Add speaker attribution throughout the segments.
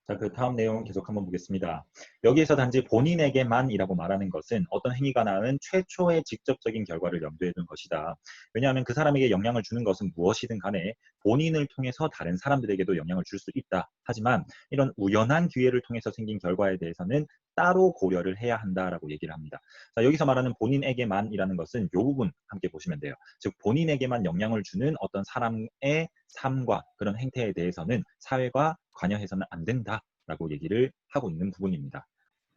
Speaker 1: 자, 그 다음 내용 계속 한번 보겠습니다. 여기에서 단지 본인에게만이라고 말하는 것은 어떤 행위가 낳은 최초의 직접적인 결과를 염두에 둔 것이다. 왜냐하면 그 사람에게 영향을 주는 것은 무엇이든 간에 본인을 통해서 다른 사람들에게도 영향을 줄 수 있다. 하지만 이런 우연한 기회를 통해서 생긴 결과에 대해서는 따로 고려를 해야 한다라고 얘기를 합니다. 자, 여기서 말하는 본인에게만이라는 것은 이 부분 함께 보시면 돼요. 즉 본인에게만 영향을 주는 어떤 사람의 삶과 그런 행태에 대해서는 사회가 관여해서는 안 된다라고 얘기를 하고 있는 부분입니다.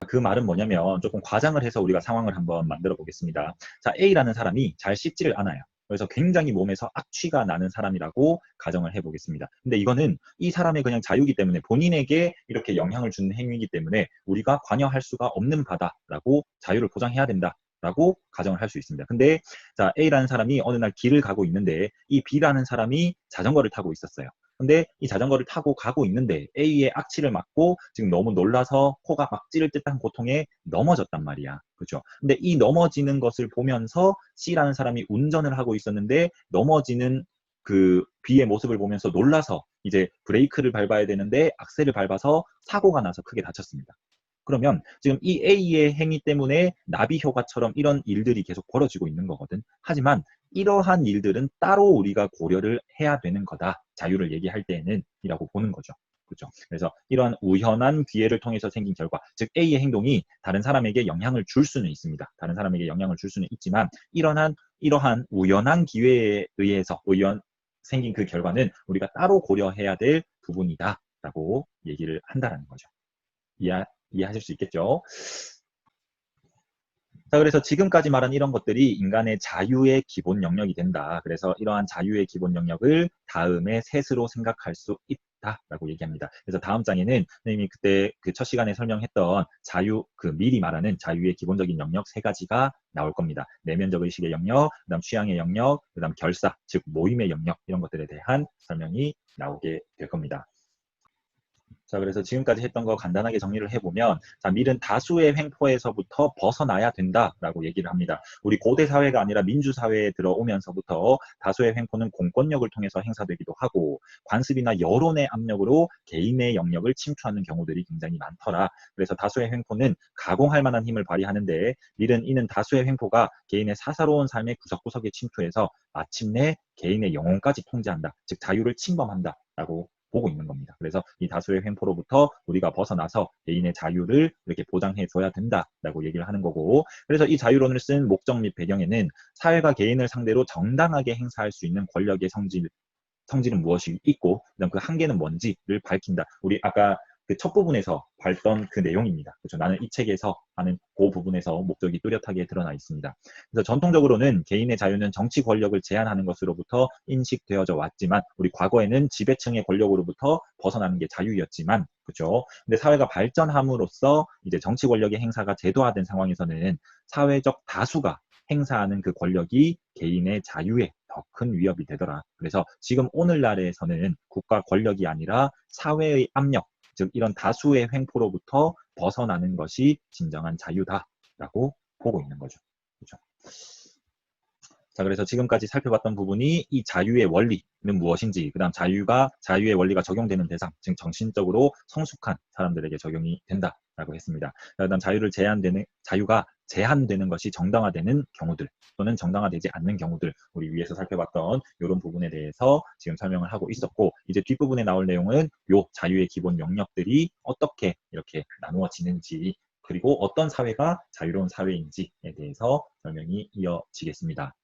Speaker 1: 그 말은 뭐냐면 조금 과장을 해서 우리가 상황을 한번 만들어 보겠습니다. 자, A라는 사람이 잘 씻지를 않아요. 그래서 굉장히 몸에서 악취가 나는 사람이라고 가정을 해보겠습니다. 근데 이거는 이 사람의 그냥 자유이기 때문에 본인에게 이렇게 영향을 주는 행위이기 때문에 우리가 관여할 수가 없는 바다라고 자유를 보장해야 된다라고 가정을 할 수 있습니다. 근데 자, A라는 사람이 어느 날 길을 가고 있는데 이 B라는 사람이 자전거를 타고 있었어요. 근데 이 자전거를 타고 가고 있는데 A의 악취를 맡고 지금 너무 놀라서 코가 막 찌를 듯한 고통에 넘어졌단 말이야. 그죠? 근데 이 넘어지는 것을 보면서 C라는 사람이 운전을 하고 있었는데 넘어지는 그 B의 모습을 보면서 놀라서 이제 브레이크를 밟아야 되는데 악셀을 밟아서 사고가 나서 크게 다쳤습니다. 그러면 지금 이 A의 행위 때문에 나비 효과처럼 이런 일들이 계속 벌어지고 있는 거거든. 하지만 이러한 일들은 따로 우리가 고려를 해야 되는 거다. 자유를 얘기할 때에는 이라고 보는 거죠. 그렇죠. 그래서 이러한 우연한 기회를 통해서 생긴 결과, 즉 A의 행동이 다른 사람에게 영향을 줄 수는 있습니다. 다른 사람에게 영향을 줄 수는 있지만 이러한 우연한 기회에 의해서 생긴 그 결과는 우리가 따로 고려해야 될 부분이다라고 얘기를 한다는 거죠. 이해하실 수 있겠죠? 자, 그래서 지금까지 말한 이런 것들이 인간의 자유의 기본 영역이 된다. 그래서 이러한 자유의 기본 영역을 다음에 셋으로 생각할 수 있다라고 얘기합니다. 그래서 다음 장에는 선생님이 그때 그 첫 시간에 설명했던 자유, 그 미리 말하는 자유의 기본적인 영역 세 가지가 나올 겁니다. 내면적 의식의 영역, 그다음 취향의 영역, 그다음 결사, 즉 모임의 영역 이런 것들에 대한 설명이 나오게 될 겁니다. 자, 그래서 지금까지 했던 거 간단하게 정리를 해보면, 자, 밀은 다수의 횡포에서부터 벗어나야 된다라고 얘기를 합니다. 우리 고대 사회가 아니라 민주사회에 들어오면서부터 다수의 횡포는 공권력을 통해서 행사되기도 하고, 관습이나 여론의 압력으로 개인의 영역을 침투하는 경우들이 굉장히 많더라. 그래서 다수의 횡포는 가공할 만한 힘을 발휘하는데, 밀은 이는 다수의 횡포가 개인의 사사로운 삶의 구석구석에 침투해서 마침내 개인의 영혼까지 통제한다. 즉, 자유를 침범한다라고 보고 있는 겁니다. 그래서 이 다수의 횡포로부터 우리가 벗어나서 개인의 자유를 이렇게 보장해 줘야 된다라고 얘기를 하는 거고, 그래서 이 자유론을 쓴 목적 및 배경에는 사회가 개인을 상대로 정당하게 행사할 수 있는 권력의 성질은 무엇이 있고 그다음 그 한계는 뭔지를 밝힌다. 우리 아까 그 첫 부분에서 봤던 그 내용입니다. 그렇죠? 나는 이 책에서 하는 그 부분에서 목적이 뚜렷하게 드러나 있습니다. 그래서 전통적으로는 개인의 자유는 정치 권력을 제한하는 것으로부터 인식되어져 왔지만 우리 과거에는 지배층의 권력으로부터 벗어나는 게 자유였지만 그렇죠? 근데 사회가 발전함으로써 이제 정치 권력의 행사가 제도화된 상황에서는 사회적 다수가 행사하는 그 권력이 개인의 자유에 더 큰 위협이 되더라. 그래서 지금 오늘날에서는 국가 권력이 아니라 사회의 압력, 즉 이런 다수의 횡포로부터 벗어나는 것이 진정한 자유다라고 보고 있는 거죠. 그렇죠? 자, 그래서 지금까지 살펴봤던 부분이 이 자유의 원리는 무엇인지, 그 다음 자유의 원리가 적용되는 대상, 즉 정신적으로 성숙한 사람들에게 적용이 된다라고 했습니다. 그 다음 자유가 제한되는 것이 정당화되는 경우들, 또는 정당화되지 않는 경우들, 우리 위에서 살펴봤던 이런 부분에 대해서 지금 설명을 하고 있었고, 이제 뒷부분에 나올 내용은 요 자유의 기본 영역들이 어떻게 이렇게 나누어지는지, 그리고 어떤 사회가 자유로운 사회인지에 대해서 설명이 이어지겠습니다.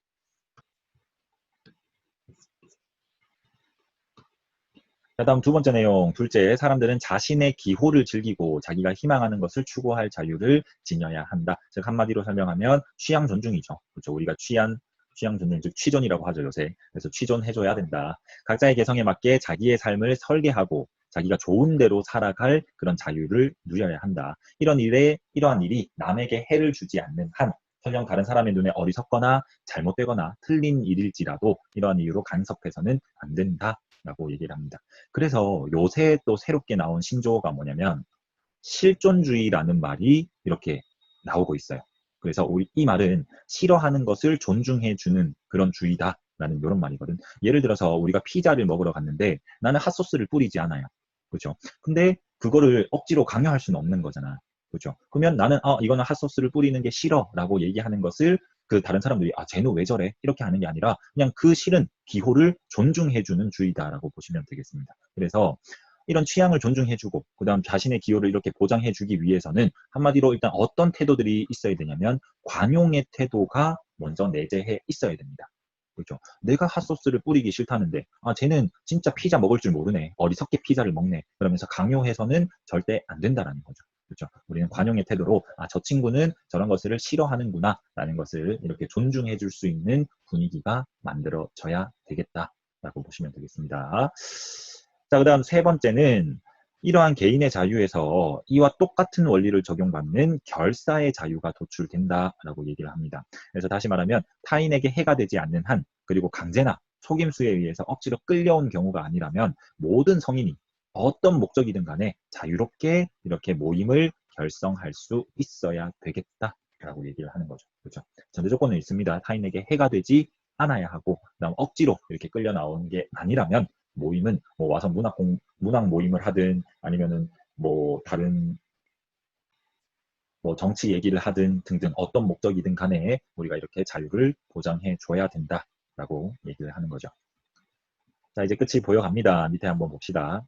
Speaker 1: 자, 다음 두 번째 내용, 둘째, 사람들은 자신의 기호를 즐기고 자기가 희망하는 것을 추구할 자유를 지녀야 한다. 즉 한마디로 설명하면 취향 존중이죠. 그렇죠. 우리가 취향 존중, 즉 취존이라고 하죠, 요새. 그래서 취존해줘야 된다. 각자의 개성에 맞게 자기의 삶을 설계하고 자기가 좋은 대로 살아갈 그런 자유를 누려야 한다. 이러한 일이 남에게 해를 주지 않는 한, 설령 다른 사람의 눈에 어리석거나 잘못되거나 틀린 일일지라도 이러한 이유로 간섭해서는 안 된다라고 얘기를 합니다. 그래서 요새 또 새롭게 나온 신조어가 뭐냐면 실존주의라는 말이 이렇게 나오고 있어요. 그래서 이 말은 싫어하는 것을 존중해주는 그런 주의다라는 이런 말이거든. 예를 들어서 우리가 피자를 먹으러 갔는데 나는 핫소스를 뿌리지 않아요. 그렇죠? 근데 그거를 억지로 강요할 수는 없는 거잖아. 그죠? 그러면 나는 이거는 핫소스를 뿌리는 게 싫어라고 얘기하는 것을 그 다른 사람들이 쟤는 왜 저래? 이렇게 하는 게 아니라 그냥 그 싫은 기호를 존중해주는 주의다라고 보시면 되겠습니다. 그래서 이런 취향을 존중해주고 그다음 자신의 기호를 이렇게 보장해주기 위해서는 한마디로 일단 어떤 태도들이 있어야 되냐면 관용의 태도가 먼저 내재해 있어야 됩니다. 그렇죠. 내가 핫소스를 뿌리기 싫다는데 쟤는 진짜 피자 먹을 줄 모르네. 어리석게 피자를 먹네. 그러면서 강요해서는 절대 안 된다라는 거죠. 그렇죠. 우리는 관용의 태도로 저 친구는 저런 것을 싫어하는구나 라는 것을 이렇게 존중해 줄 수 있는 분위기가 만들어져야 되겠다라고 보시면 되겠습니다. 자, 그 다음 세 번째는 이러한 개인의 자유에서 이와 똑같은 원리를 적용받는 결사의 자유가 도출된다라고 얘기를 합니다. 그래서 다시 말하면 타인에게 해가 되지 않는 한 그리고 강제나 속임수에 의해서 억지로 끌려온 경우가 아니라면 모든 성인이 어떤 목적이든 간에 자유롭게 이렇게 모임을 결성할 수 있어야 되겠다라고 얘기를 하는 거죠. 그렇죠? 전제 조건은 있습니다. 타인에게 해가 되지 않아야 하고 그다음 억지로 이렇게 끌려 나오는 게 아니라면 모임은 뭐 와서 문학 모임을 하든 아니면은 뭐 다른 뭐 정치 얘기를 하든 등등 어떤 목적이든 간에 우리가 이렇게 자유를 보장해 줘야 된다라고 얘기를 하는 거죠. 자, 이제 끝이 보여갑니다. 밑에 한번 봅시다.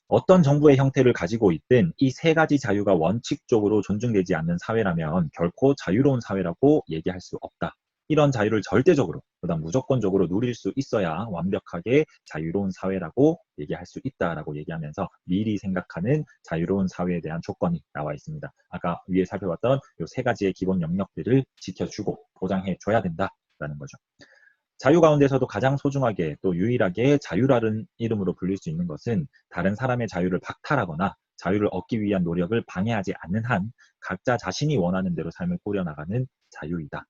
Speaker 1: 어떤 정부의 형태를 가지고 있든 이 세 가지 자유가 원칙적으로 존중되지 않는 사회라면 결코 자유로운 사회라고 얘기할 수 없다. 이런 자유를 절대적으로, 그다음 무조건적으로 누릴 수 있어야 완벽하게 자유로운 사회라고 얘기할 수 있다라고 얘기하면서 미리 생각하는 자유로운 사회에 대한 조건이 나와 있습니다. 아까 위에 살펴봤던 이 세 가지의 기본 영역들을 지켜주고 보장해 줘야 된다라는 거죠. 자유 가운데서도 가장 소중하게 또 유일하게 자유라는 이름으로 불릴 수 있는 것은 다른 사람의 자유를 박탈하거나 자유를 얻기 위한 노력을 방해하지 않는 한 각자 자신이 원하는 대로 삶을 꾸려나가는 자유이다.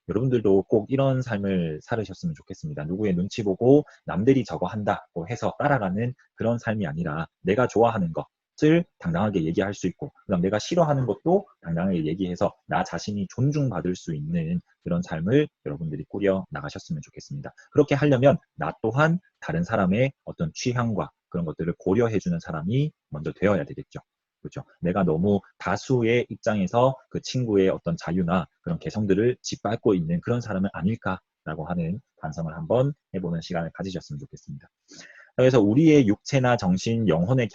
Speaker 1: 여러분들도 꼭 이런 삶을 살으셨으면 좋겠습니다. 누구의 눈치 보고 남들이 저거 한다고 해서 따라가는 그런 삶이 아니라 내가 좋아하는 것을 당당하게 얘기할 수 있고 그다음 내가 싫어하는 것도 당당하게 얘기해서 나 자신이 존중받을 수 있는 그런 삶을 여러분들이 꾸려 나가셨으면 좋겠습니다. 그렇게 하려면 나 또한 다른 사람의 어떤 취향과 그런 것들을 고려해주는 사람이 먼저 되어야 되겠죠. 그렇죠. 내가 너무 다수의 입장에서 그 친구의 어떤 자유나 그런 개성들을 짓밟고 있는 그런 사람은 아닐까라고 하는 반성을 한번 해보는 시간을 가지셨으면 좋겠습니다. 그래서 우리의 육체나 정신, 영혼의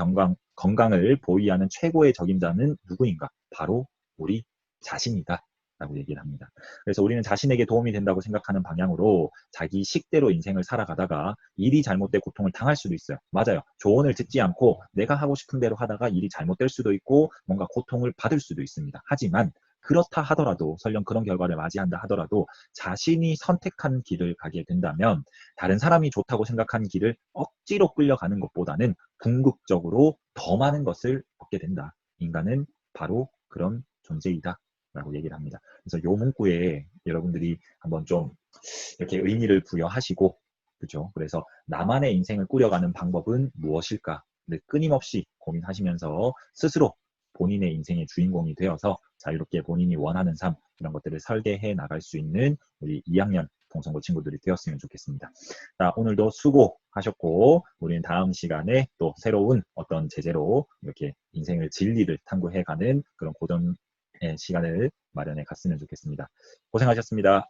Speaker 1: 건강을 보위하는 최고의 적임자는 누구인가? 바로 우리 자신이다. 라고 얘기를 합니다. 그래서 우리는 자신에게 도움이 된다고 생각하는 방향으로 자기 식대로 인생을 살아가다가 일이 잘못돼 고통을 당할 수도 있어요. 맞아요. 조언을 듣지 않고 내가 하고 싶은 대로 하다가 일이 잘못될 수도 있고 뭔가 고통을 받을 수도 있습니다. 하지만 그렇다 하더라도 설령 그런 결과를 맞이한다 하더라도 자신이 선택한 길을 가게 된다면 다른 사람이 좋다고 생각한 길을 억지로 끌려가는 것보다는 궁극적으로 더 많은 것을 얻게 된다. 인간은 바로 그런 존재이다. 라고 얘기를 합니다. 그래서 요 문구에 여러분들이 한번 좀 이렇게 의미를 부여하시고, 그죠? 그래서 나만의 인생을 꾸려가는 방법은 무엇일까? 끊임없이 고민하시면서 스스로 본인의 인생의 주인공이 되어서 자유롭게 본인이 원하는 삶, 이런 것들을 설계해 나갈 수 있는 우리 2학년 동성고 친구들이 되었으면 좋겠습니다. 자, 오늘도 수고하셨고, 우리는 다음 시간에 또 새로운 어떤 제재로 이렇게 인생을 진리를 탐구해가는 그런 고전 시간을 마련해 갔으면 좋겠습니다. 고생하셨습니다.